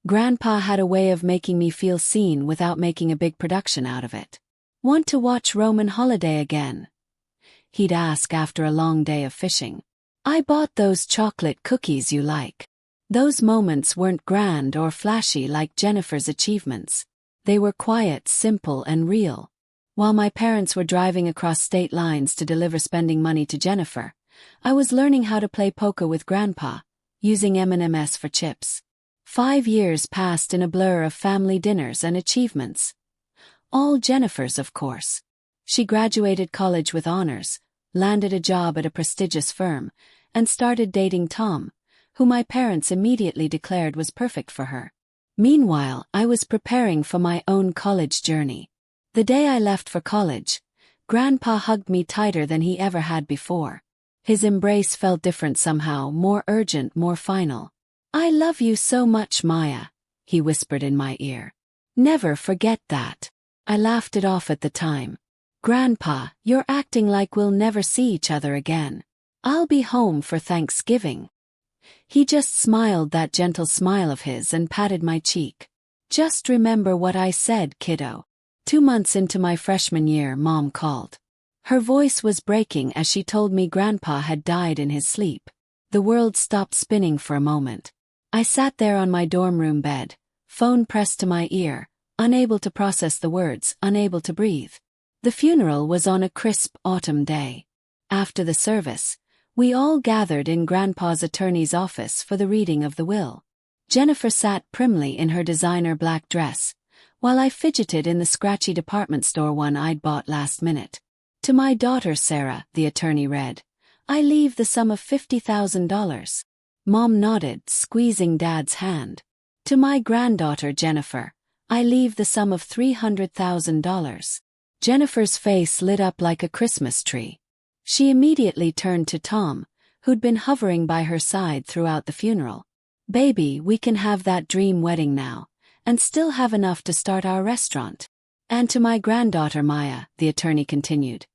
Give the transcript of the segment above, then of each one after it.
Grandpa had a way of making me feel seen without making a big production out of it. "Want to watch Roman Holiday again?" he'd ask after a long day of fishing. "I bought those chocolate cookies you like." Those moments weren't grand or flashy like Jennifer's achievements. They were quiet, simple, and real. While my parents were driving across state lines to deliver spending money to Jennifer, I was learning how to play poker with Grandpa, using M&Ms for chips. 5 years passed in a blur of family dinners and achievements. All Jennifer's, of course. She graduated college with honors, landed a job at a prestigious firm, and started dating Tom, who my parents immediately declared was perfect for her. Meanwhile, I was preparing for my own college journey. The day I left for college, Grandpa hugged me tighter than he ever had before. His embrace felt different somehow, more urgent, more final. "I love you so much, Maya," he whispered in my ear. "Never forget that." I laughed it off at the time. "Grandpa, you're acting like we'll never see each other again. I'll be home for Thanksgiving." He just smiled that gentle smile of his and patted my cheek. "Just remember what I said, kiddo." 2 months into my freshman year, Mom called. Her voice was breaking as she told me Grandpa had died in his sleep. The world stopped spinning for a moment. I sat there on my dorm room bed, phone pressed to my ear, unable to process the words, unable to breathe. The funeral was on a crisp autumn day. After the service, we all gathered in Grandpa's attorney's office for the reading of the will. Jennifer sat primly in her designer black dress, while I fidgeted in the scratchy department store one I'd bought last minute. "To my daughter Sarah," the attorney read, "I leave the sum of $50,000. Mom nodded, squeezing Dad's hand. "To my granddaughter Jennifer, I leave the sum of $300,000. Jennifer's face lit up like a Christmas tree. She immediately turned to Tom, who'd been hovering by her side throughout the funeral. "Baby, we can have that dream wedding now, and still have enough to start our restaurant." "And to my granddaughter Maya," the attorney continued,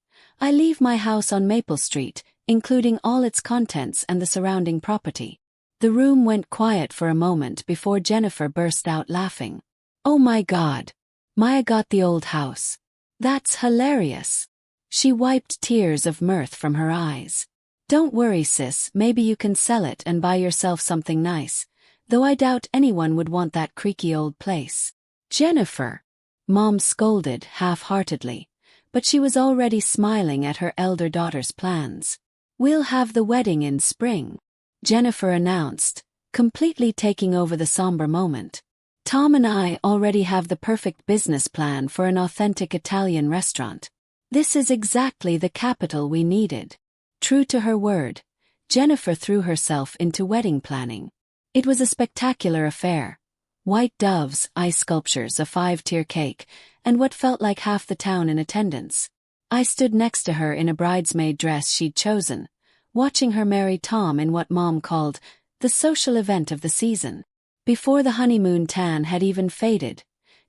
"I leave my house on Maple Street, including all its contents and the surrounding property." The room went quiet for a moment before Jennifer burst out laughing. "Oh my God! Maya got the old house. That's hilarious." She wiped tears of mirth from her eyes. "Don't worry, sis, maybe you can sell it and buy yourself something nice, though I doubt anyone would want that creaky old place." "Jennifer," Mom scolded half-heartedly, but she was already smiling at her elder daughter's plans. "We'll have the wedding in spring," Jennifer announced, completely taking over the somber moment. "Tom and I already have the perfect business plan for an authentic Italian restaurant. This is exactly the capital we needed." True to her word, Jennifer threw herself into wedding planning. It was a spectacular affair. White doves, ice sculptures, a 5-tier cake, and what felt like half the town in attendance. I stood next to her in a bridesmaid dress she'd chosen, watching her marry Tom in what Mom called the social event of the season. Before the honeymoon tan had even faded,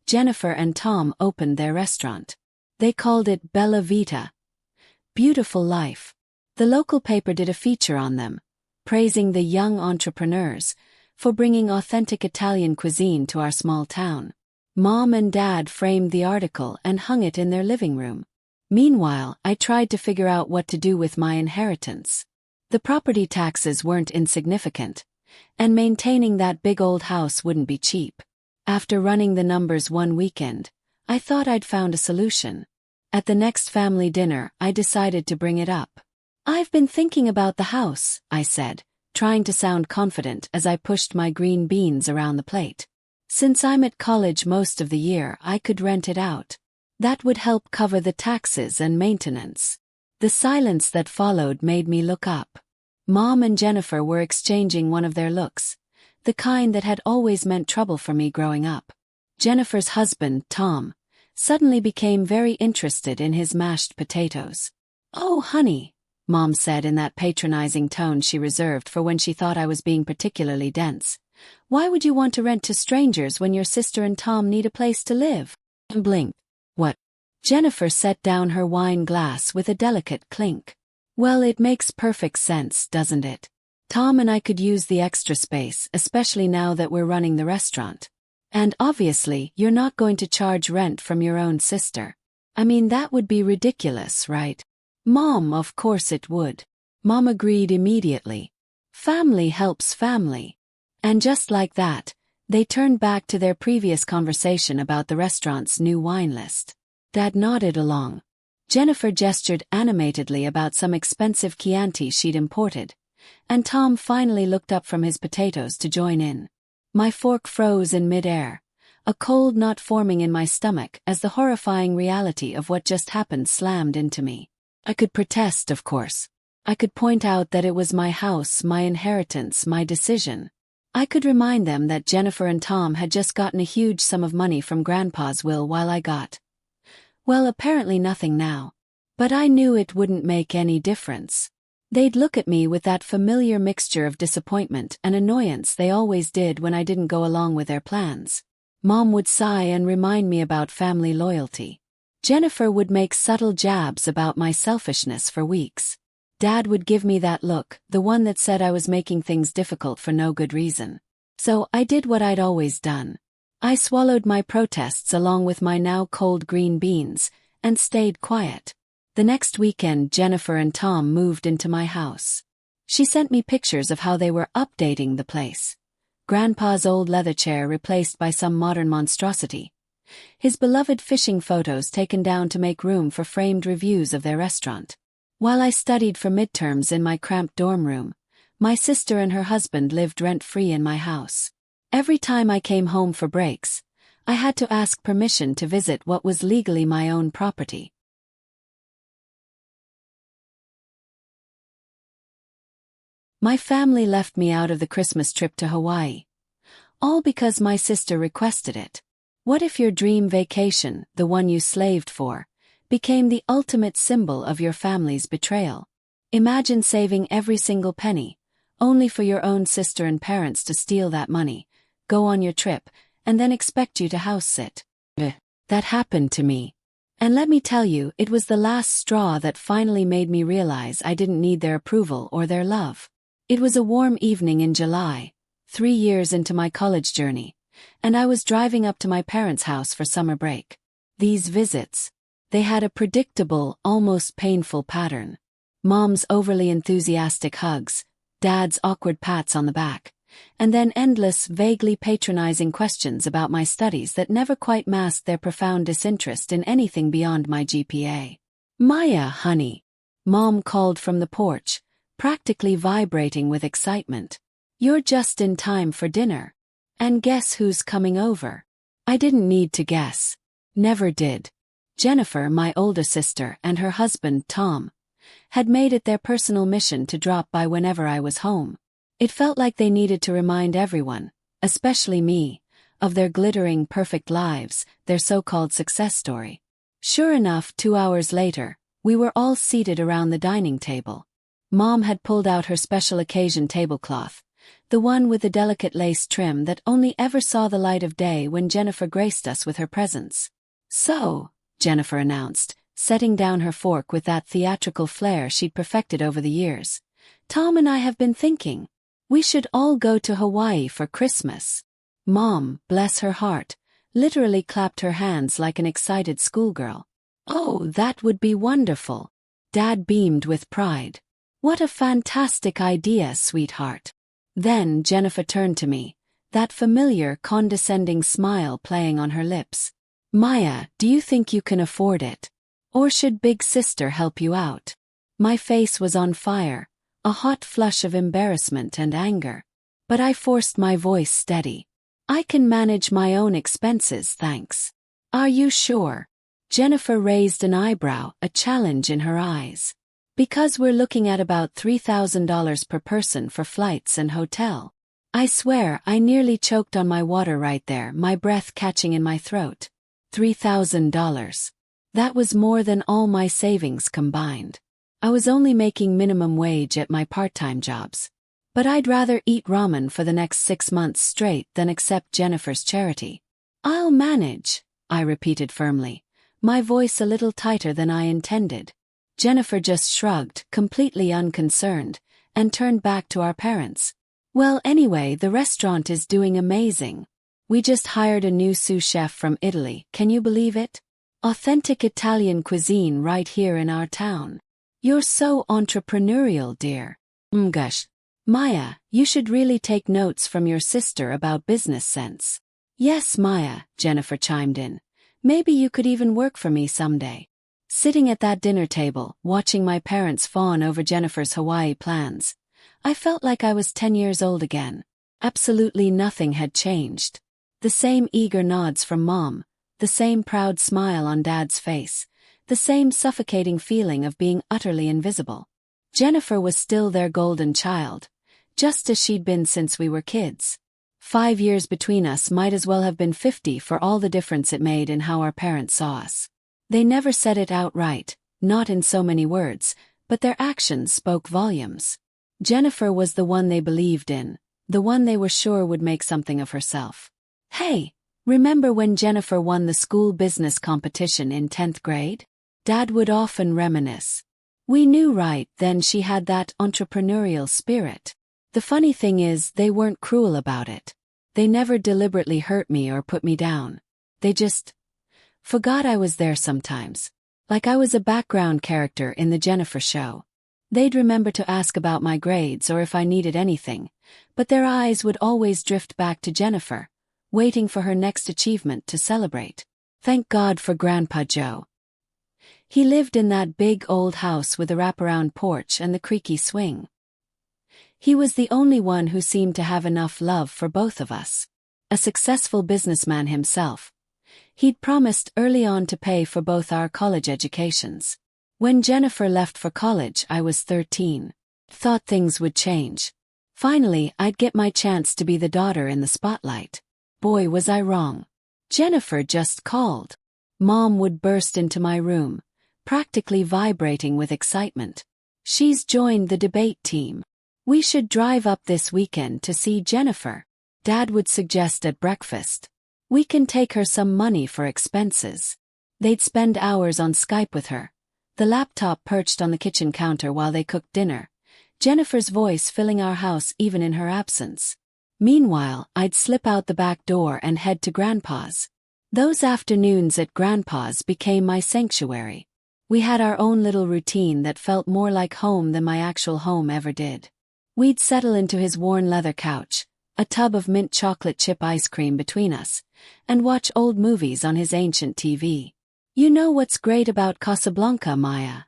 Jennifer and Tom opened their restaurant. They called it Bella Vita, beautiful life. The local paper did a feature on them, praising the young entrepreneurs for bringing authentic Italian cuisine to our small town. Mom and Dad framed the article and hung it in their living room. Meanwhile, I tried to figure out what to do with my inheritance. The property taxes weren't insignificant, and maintaining that big old house wouldn't be cheap. After running the numbers one weekend, I thought I'd found a solution. At the next family dinner, I decided to bring it up. "I've been thinking about the house," I said, trying to sound confident as I pushed my green beans around the plate. "Since I'm at college most of the year, I could rent it out. That would help cover the taxes and maintenance." The silence that followed made me look up. Mom and Jennifer were exchanging one of their looks, the kind that had always meant trouble for me growing up. Jennifer's husband, Tom, suddenly became very interested in his mashed potatoes. "Oh, honey," Mom said in that patronizing tone she reserved for when she thought I was being particularly dense, "why would you want to rent to strangers when your sister and Tom need a place to live?" And blinked. "What?" Jennifer set down her wine glass with a delicate clink. "Well, it makes perfect sense, doesn't it? Tom and I could use the extra space, especially now that we're running the restaurant. And obviously, you're not going to charge rent from your own sister. I mean, that would be ridiculous, right? Mom, of course it would. Mom agreed immediately. Family helps family. And just like that, they turned back to their previous conversation about the restaurant's new wine list. Dad nodded along. Jennifer gestured animatedly about some expensive Chianti she'd imported, and Tom finally looked up from his potatoes to join in. My fork froze in mid-air, a cold knot forming in my stomach as the horrifying reality of what just happened slammed into me. I could protest, of course. I could point out that it was my house, my inheritance, my decision. I could remind them that Jennifer and Tom had just gotten a huge sum of money from Grandpa's will while I got, well, apparently nothing now. But I knew it wouldn't make any difference. They'd look at me with that familiar mixture of disappointment and annoyance they always did when I didn't go along with their plans. Mom would sigh and remind me about family loyalty. Jennifer would make subtle jabs about my selfishness for weeks. Dad would give me that look, the one that said I was making things difficult for no good reason. So I did what I'd always done. I swallowed my protests along with my now cold green beans, and stayed quiet. The next weekend Jennifer and Tom moved into my house. She sent me pictures of how they were updating the place. Grandpa's old leather chair replaced by some modern monstrosity. His beloved fishing photos taken down to make room for framed reviews of their restaurant. While I studied for midterms in my cramped dorm room, my sister and her husband lived rent-free in my house. Every time I came home for breaks, I had to ask permission to visit what was legally my own property. My family left me out of the Christmas trip to Hawaii. All because my sister requested it. What if your dream vacation, the one you slaved for, became the ultimate symbol of your family's betrayal? Imagine saving every single penny, only for your own sister and parents to steal that money, go on your trip, and then expect you to house sit. That happened to me. And let me tell you, it was the last straw that finally made me realize I didn't need their approval or their love. It was a warm evening in July, 3 years into my college journey, and I was driving up to my parents' house for summer break. These visits, they had a predictable, almost painful pattern. Mom's overly enthusiastic hugs, Dad's awkward pats on the back, and then endless, vaguely patronizing questions about my studies that never quite masked their profound disinterest in anything beyond my GPA. "Maya, honey," Mom called from the porch, practically vibrating with excitement. "You're just in time for dinner. And guess who's coming over?" I didn't need to guess. Never did. Jennifer, my older sister, and her husband, Tom, had made it their personal mission to drop by whenever I was home. It felt like they needed to remind everyone, especially me, of their glittering, perfect lives, their so-called success story. Sure enough, 2 hours later, we were all seated around the dining table. Mom had pulled out her special occasion tablecloth, the one with the delicate lace trim that only ever saw the light of day when Jennifer graced us with her presence. "So," Jennifer announced, setting down her fork with that theatrical flair she'd perfected over the years, "Tom and I have been thinking. We should all go to Hawaii for Christmas." Mom, bless her heart, literally clapped her hands like an excited schoolgirl. "Oh, that would be wonderful." Dad beamed with pride. "What a fantastic idea, sweetheart." Then Jennifer turned to me, that familiar, condescending smile playing on her lips. "Maya, do you think you can afford it? Or should Big Sister help you out?" My face was on fire, a hot flush of embarrassment and anger. But I forced my voice steady. "I can manage my own expenses, thanks." "Are you sure?" Jennifer raised an eyebrow, a challenge in her eyes. "Because we're looking at about $3,000 per person for flights and hotel." I swear I nearly choked on my water right there, my breath catching in my throat. $3,000. That was more than all my savings combined. I was only making minimum wage at my part-time jobs. But I'd rather eat ramen for the next 6 months straight than accept Jennifer's charity. "I'll manage," I repeated firmly, my voice a little tighter than I intended. Jennifer just shrugged, completely unconcerned, and turned back to our parents. "Well, anyway, the restaurant is doing amazing. We just hired a new sous chef from Italy, can you believe it? Authentic Italian cuisine right here in our town. You're so entrepreneurial, dear. Gosh. Maya, you should really take notes from your sister about business sense. Yes, Maya, Jennifer chimed in. Maybe you could even work for me someday. Sitting at that dinner table, watching my parents fawn over Jennifer's Hawaii plans, I felt like I was 10 years old again. Absolutely nothing had changed. The same eager nods from Mom, the same proud smile on Dad's face, the same suffocating feeling of being utterly invisible. Jennifer was still their golden child, just as she'd been since we were kids. 5 years between us might as well have been 50 for all the difference it made in how our parents saw us. They never said it outright, not in so many words, but their actions spoke volumes. Jennifer was the one they believed in, the one they were sure would make something of herself. Hey, remember when Jennifer won the school business competition in 10th grade? Dad would often reminisce. We knew right then she had that entrepreneurial spirit. The funny thing is, they weren't cruel about it. They never deliberately hurt me or put me down. They just forgot I was there sometimes. Like I was a background character in the Jennifer show. They'd remember to ask about my grades or if I needed anything, but their eyes would always drift back to Jennifer, waiting for her next achievement to celebrate. Thank God for Grandpa Joe. He lived in that big old house with a wraparound porch and the creaky swing. He was the only one who seemed to have enough love for both of us. A successful businessman himself, he'd promised early on to pay for both our college educations. When Jennifer left for college, I was 13. Thought things would change. Finally, I'd get my chance to be the daughter in the spotlight. Boy, was I wrong. Jennifer just called. Mom would burst into my room, practically vibrating with excitement. She's joined the debate team. We should drive up this weekend to see Jennifer. Dad would suggest at breakfast. We can take her some money for expenses. They'd spend hours on Skype with her, the laptop perched on the kitchen counter while they cooked dinner, Jennifer's voice filling our house even in her absence. Meanwhile, I'd slip out the back door and head to Grandpa's. Those afternoons at Grandpa's became my sanctuary. We had our own little routine that felt more like home than my actual home ever did. We'd settle into his worn leather couch, a tub of mint chocolate chip ice cream between us, and watch old movies on his ancient TV. You know what's great about Casablanca, Maya?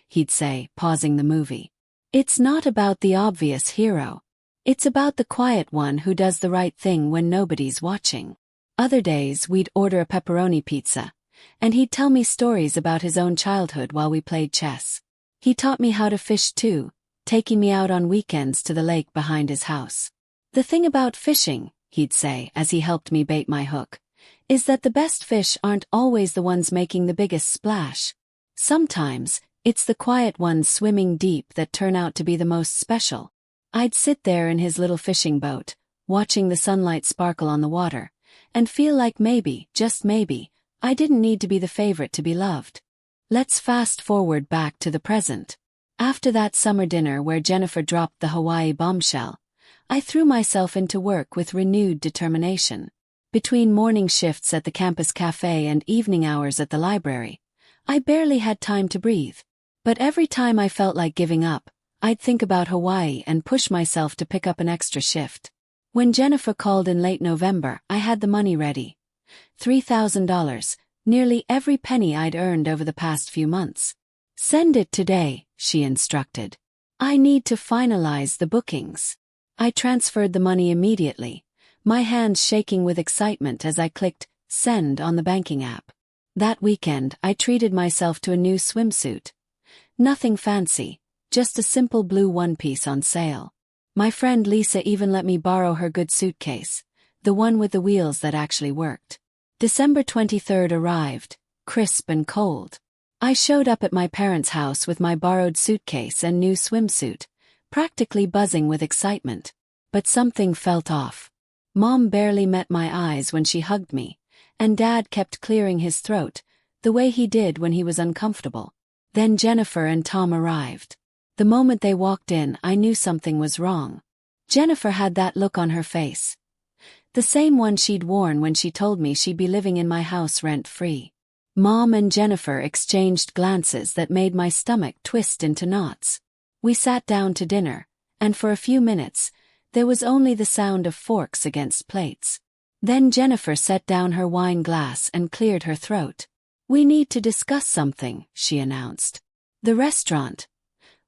He'd say, pausing the movie. It's not about the obvious hero. It's about the quiet one who does the right thing when nobody's watching. Other days we'd order a pepperoni pizza, and he'd tell me stories about his own childhood while we played chess. He taught me how to fish too, taking me out on weekends to the lake behind his house. The thing about fishing, he'd say as he helped me bait my hook, is that the best fish aren't always the ones making the biggest splash. Sometimes, it's the quiet ones swimming deep that turn out to be the most special. I'd sit there in his little fishing boat, watching the sunlight sparkle on the water, and feel like maybe, just maybe, I didn't need to be the favorite to be loved. Let's fast forward back to the present. After that summer dinner where Jennifer dropped the Hawaii bombshell, I threw myself into work with renewed determination. Between morning shifts at the campus cafe and evening hours at the library, I barely had time to breathe. But every time I felt like giving up, I'd think about Hawaii and push myself to pick up an extra shift. When Jennifer called in late November, I had the money ready. $3,000, nearly every penny I'd earned over the past few months. Send it today, she instructed. I need to finalize the bookings. I transferred the money immediately, my hands shaking with excitement as I clicked send on the banking app. That weekend, I treated myself to a new swimsuit. Nothing fancy, just a simple blue one-piece on sale. My friend Lisa even let me borrow her good suitcase, the one with the wheels that actually worked. December 23rd arrived, crisp and cold. I showed up at my parents' house with my borrowed suitcase and new swimsuit, practically buzzing with excitement. But something felt off. Mom barely met my eyes when she hugged me, and Dad kept clearing his throat, the way he did when he was uncomfortable. Then Jennifer and Tom arrived. The moment they walked in, I knew something was wrong. Jennifer had that look on her face. The same one she'd worn when she told me she'd be living in my house rent-free. Mom and Jennifer exchanged glances that made my stomach twist into knots. We sat down to dinner, and for a few minutes, there was only the sound of forks against plates. Then Jennifer set down her wine glass and cleared her throat. "We need to discuss something," she announced. "The restaurant.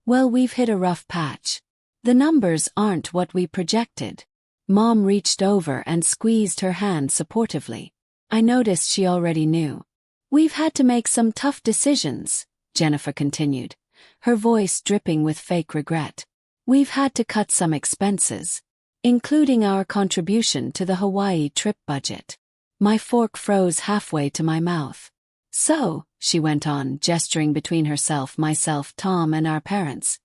Well, we've hit a rough patch. The numbers aren't what we projected." Mom reached over and squeezed her hand supportively. I noticed she already knew. "We've had to make some tough decisions," Jennifer continued, her voice dripping with fake regret. "We've had to cut some expenses, including our contribution to the Hawaii trip budget." My fork froze halfway to my mouth. "So," she went on, gesturing between herself, myself, Tom, and our parents,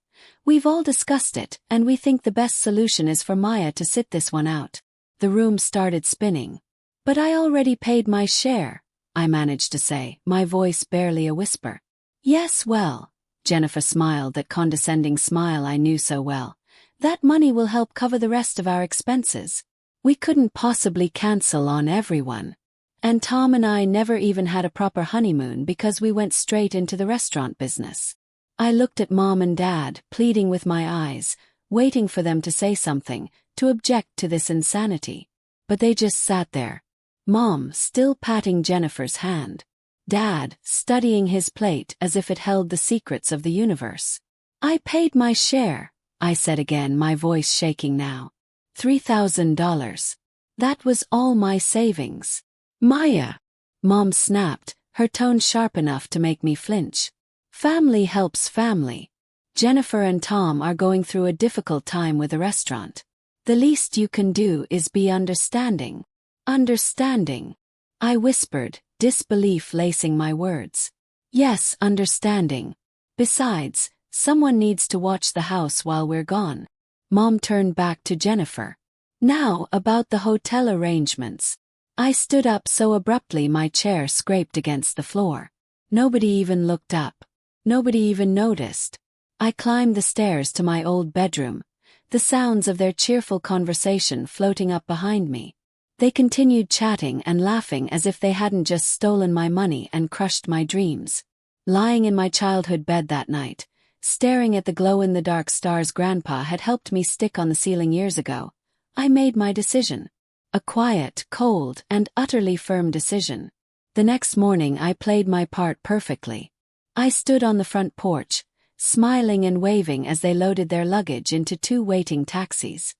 "we've all discussed it, and we think the best solution is for Maya to sit this one out." The room started spinning. "But I already paid my share," I managed to say, my voice barely a whisper. "Yes, well," Jennifer smiled, that condescending smile I knew so well, "that money will help cover the rest of our expenses. We couldn't possibly cancel on everyone. And Tom and I never even had a proper honeymoon because we went straight into the restaurant business." I looked at Mom and Dad, pleading with my eyes, waiting for them to say something, to object to this insanity. But they just sat there. Mom still patting Jennifer's hand. Dad studying his plate as if it held the secrets of the universe. "I paid my share," I said again, my voice shaking now. $3,000. That was all my savings. "Maya," Mom snapped, her tone sharp enough to make me flinch. "Family helps family. Jennifer and Tom are going through a difficult time with the restaurant. The least you can do is be understanding." "Understanding?" I whispered, disbelief lacing my words. "Yes, understanding. Besides, someone needs to watch the house while we're gone." Mom turned back to Jennifer. "Now, about the hotel arrangements." I stood up so abruptly my chair scraped against the floor. Nobody even looked up. Nobody even noticed. I climbed the stairs to my old bedroom, the sounds of their cheerful conversation floating up behind me. They continued chatting and laughing as if they hadn't just stolen my money and crushed my dreams. Lying in my childhood bed that night, staring at the glow-in-the-dark stars Grandpa had helped me stick on the ceiling years ago, I made my decision. A quiet, cold, and utterly firm decision. The next morning I played my part perfectly. I stood on the front porch, smiling and waving as they loaded their luggage into 2 waiting taxis.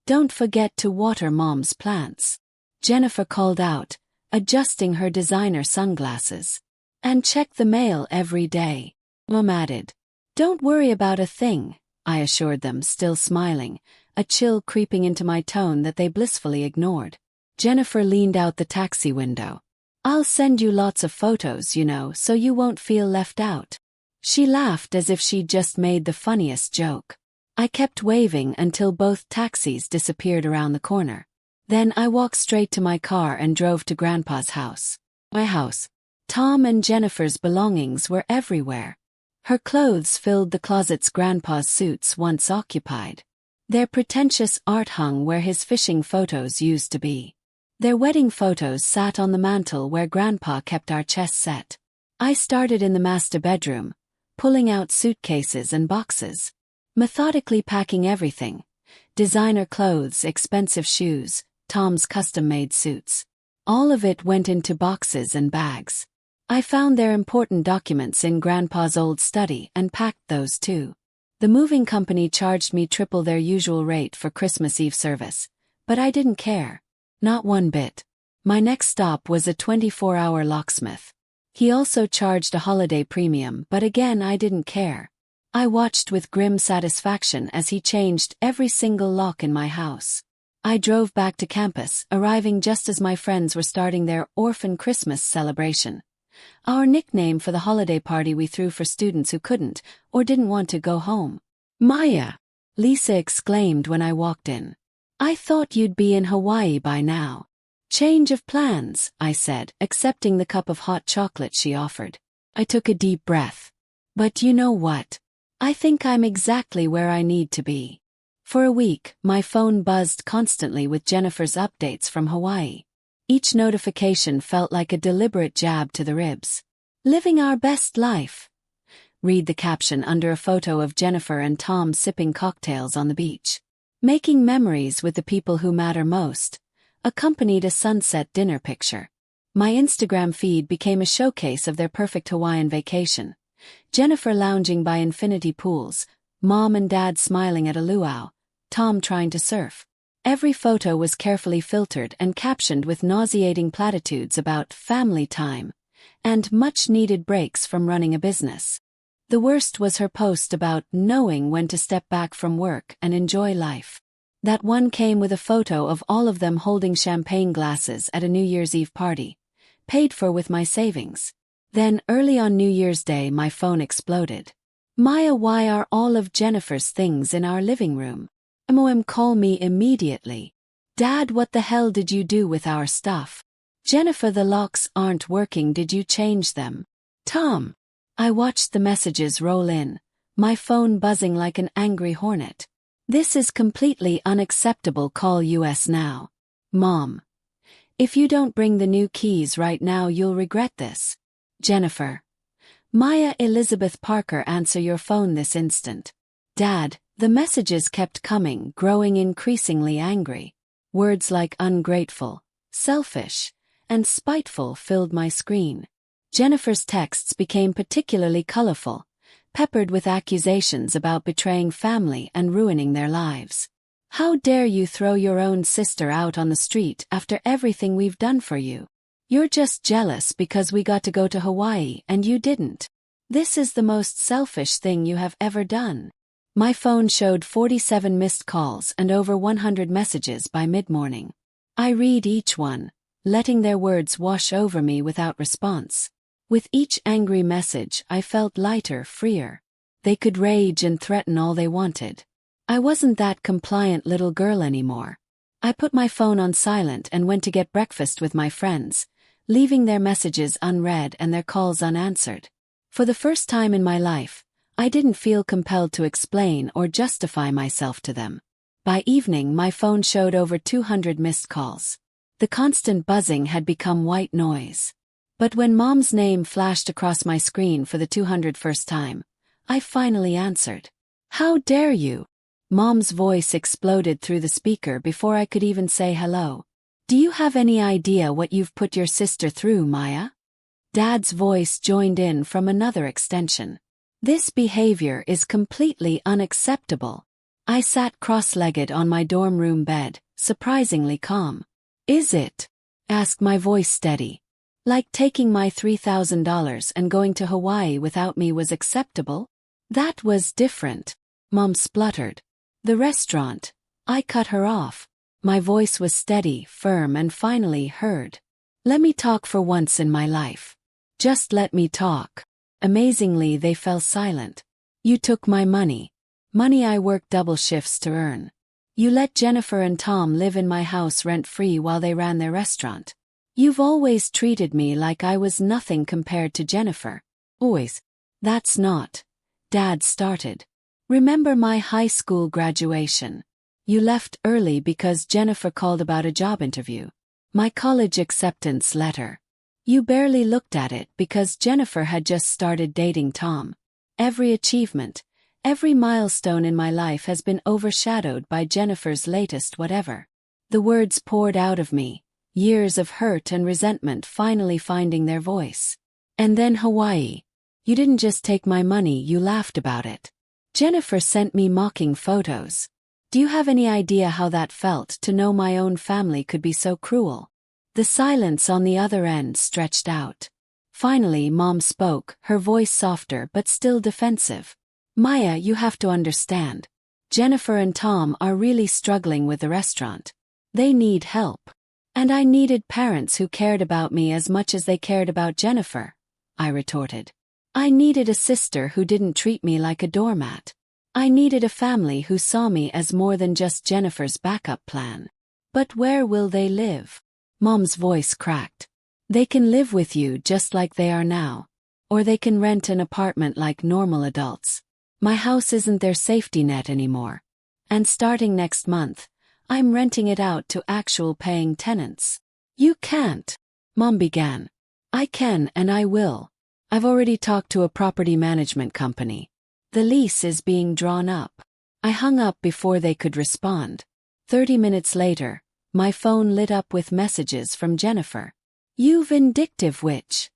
"Don't forget to water Mom's plants," Jennifer called out, adjusting her designer sunglasses. "And check the mail every day," Mom added. "Don't worry about a thing," I assured them, still smiling, a chill creeping into my tone that they blissfully ignored. Jennifer leaned out the taxi window. "I'll send you lots of photos, so you won't feel left out." She laughed as if she'd just made the funniest joke. I kept waving until both taxis disappeared around the corner. Then I walked straight to my car and drove to Grandpa's house. My house. Tom and Jennifer's belongings were everywhere. Her clothes filled the closets Grandpa's suits once occupied. Their pretentious art hung where his fishing photos used to be. Their wedding photos sat on the mantel where Grandpa kept our chess set. I started in the master bedroom, pulling out suitcases and boxes, methodically packing everything: designer clothes, expensive shoes, Tom's custom-made suits. All of it went into boxes and bags. I found their important documents in Grandpa's old study and packed those too. The moving company charged me triple their usual rate for Christmas Eve service, but I didn't care. Not one bit. My next stop was a 24-hour locksmith. He also charged a holiday premium, but again I didn't care. I watched with grim satisfaction as he changed every single lock in my house. I drove back to campus, arriving just as my friends were starting their orphan Christmas celebration. Our nickname for the holiday party we threw for students who couldn't or didn't want to go home. "Maya!" Lisa exclaimed when I walked in. "I thought you'd be in Hawaii by now." "Change of plans," I said, accepting the cup of hot chocolate she offered. I took a deep breath. "But you know what? I think I'm exactly where I need to be." For a week, my phone buzzed constantly with Jennifer's updates from Hawaii. Each notification felt like a deliberate jab to the ribs. Living our best life. Read the caption under a photo of Jennifer and Tom sipping cocktails on the beach. Making memories with the people who matter most, accompanied a sunset dinner picture. My Instagram feed became a showcase of their perfect Hawaiian vacation. Jennifer lounging by infinity pools, Mom and Dad smiling at a luau, Tom trying to surf. Every photo was carefully filtered and captioned with nauseating platitudes about family time and much-needed breaks from running a business. The worst was her post about knowing when to step back from work and enjoy life. That one came with a photo of all of them holding champagne glasses at a New Year's Eve party, paid for with my savings. Then, early on New Year's Day, my phone exploded. Maya, why are all of Jennifer's things in our living room? MOM, call me immediately. Dad, what the hell did you do with our stuff? Jennifer, the locks aren't working, did you change them? Tom. I watched the messages roll in, my phone buzzing like an angry hornet. This is completely unacceptable, call US now. Mom. If you don't bring the new keys right now, you'll regret this. Jennifer. Maya, Elizabeth Parker, answer your phone this instant. Dad. The messages kept coming, growing increasingly angry. Words like ungrateful, selfish, and spiteful filled my screen. Jennifer's texts became particularly colorful, peppered with accusations about betraying family and ruining their lives. How dare you throw your own sister out on the street after everything we've done for you? You're just jealous because we got to go to Hawaii and you didn't. This is the most selfish thing you have ever done. My phone showed 47 missed calls and over 100 messages by mid-morning. I read each one, letting their words wash over me without response. With each angry message, I felt lighter, freer. They could rage and threaten all they wanted. I wasn't that compliant little girl anymore. I put my phone on silent and went to get breakfast with my friends, leaving their messages unread and their calls unanswered. For the first time in my life, I didn't feel compelled to explain or justify myself to them. By evening, my phone showed over 200 missed calls. The constant buzzing had become white noise. But when Mom's name flashed across my screen for the 201st time, I finally answered. How dare you? Mom's voice exploded through the speaker before I could even say hello. Do you have any idea what you've put your sister through, Maya? Dad's voice joined in from another extension. This behavior is completely unacceptable. I sat cross-legged on my dorm room bed, surprisingly calm. Is it? Asked my voice steady. Like taking my $3,000 and going to Hawaii without me was acceptable? That was different. Mom spluttered. The restaurant. I cut her off. My voice was steady, firm, and finally heard. Let me talk for once in my life. Just let me talk. Amazingly, they fell silent. You took my money. Money I worked double shifts to earn. You let Jennifer and Tom live in my house rent-free while they ran their restaurant. You've always treated me like I was nothing compared to Jennifer. Always. That's not. Dad started. Remember my high school graduation? You left early because Jennifer called about a job interview. My college acceptance letter. You barely looked at it because Jennifer had just started dating Tom. Every achievement, every milestone in my life has been overshadowed by Jennifer's latest whatever. The words poured out of me, years of hurt and resentment finally finding their voice. And then Hawaii. You didn't just take my money, you laughed about it. Jennifer sent me mocking photos. Do you have any idea how that felt to know my own family could be so cruel? The silence on the other end stretched out. Finally, Mom spoke, her voice softer but still defensive. Maya, you have to understand. Jennifer and Tom are really struggling with the restaurant. They need help. And I needed parents who cared about me as much as they cared about Jennifer, I retorted. I needed a sister who didn't treat me like a doormat. I needed a family who saw me as more than just Jennifer's backup plan. But where will they live? Mom's voice cracked. They can live with you just like they are now. Or they can rent an apartment like normal adults. My house isn't their safety net anymore. And starting next month, I'm renting it out to actual paying tenants. You can't. Mom began. I can and I will. I've already talked to a property management company. The lease is being drawn up. I hung up before they could respond. 30 minutes later, my phone lit up with messages from Jennifer. You vindictive witch.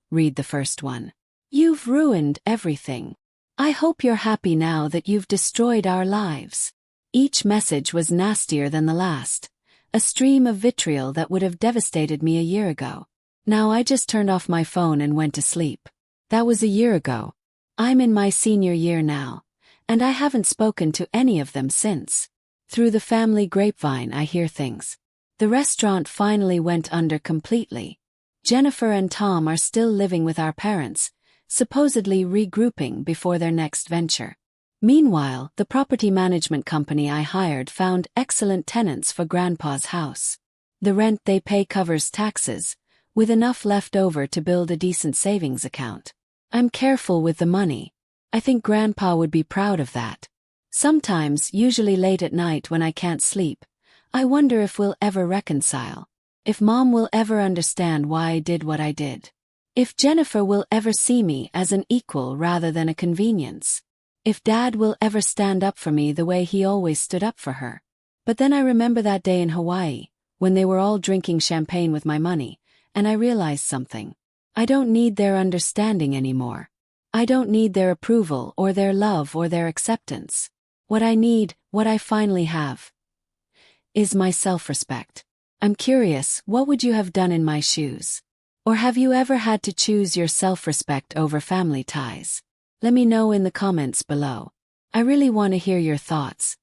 Read the first one. You've ruined everything. I hope you're happy now that you've destroyed our lives. Each message was nastier than the last, a stream of vitriol that would have devastated me a year ago. Now I just turned off my phone and went to sleep. That was a year ago. I'm in my senior year now, and I haven't spoken to any of them since. Through the family grapevine I hear things. The restaurant finally went under completely. Jennifer and Tom are still living with our parents, supposedly regrouping before their next venture. Meanwhile, the property management company I hired found excellent tenants for Grandpa's house. The rent they pay covers taxes, with enough left over to build a decent savings account. I'm careful with the money. I think Grandpa would be proud of that. Sometimes, usually late at night when I can't sleep, I wonder if we'll ever reconcile. If Mom will ever understand why I did what I did. If Jennifer will ever see me as an equal rather than a convenience. If Dad will ever stand up for me the way he always stood up for her. But then I remember that day in Hawaii, when they were all drinking champagne with my money, and I realized something. I don't need their understanding anymore. I don't need their approval or their love or their acceptance. What I need, what I finally have, is my self-respect. I'm curious, what would you have done in my shoes? Or have you ever had to choose your self-respect over family ties? Let me know in the comments below. I really want to hear your thoughts.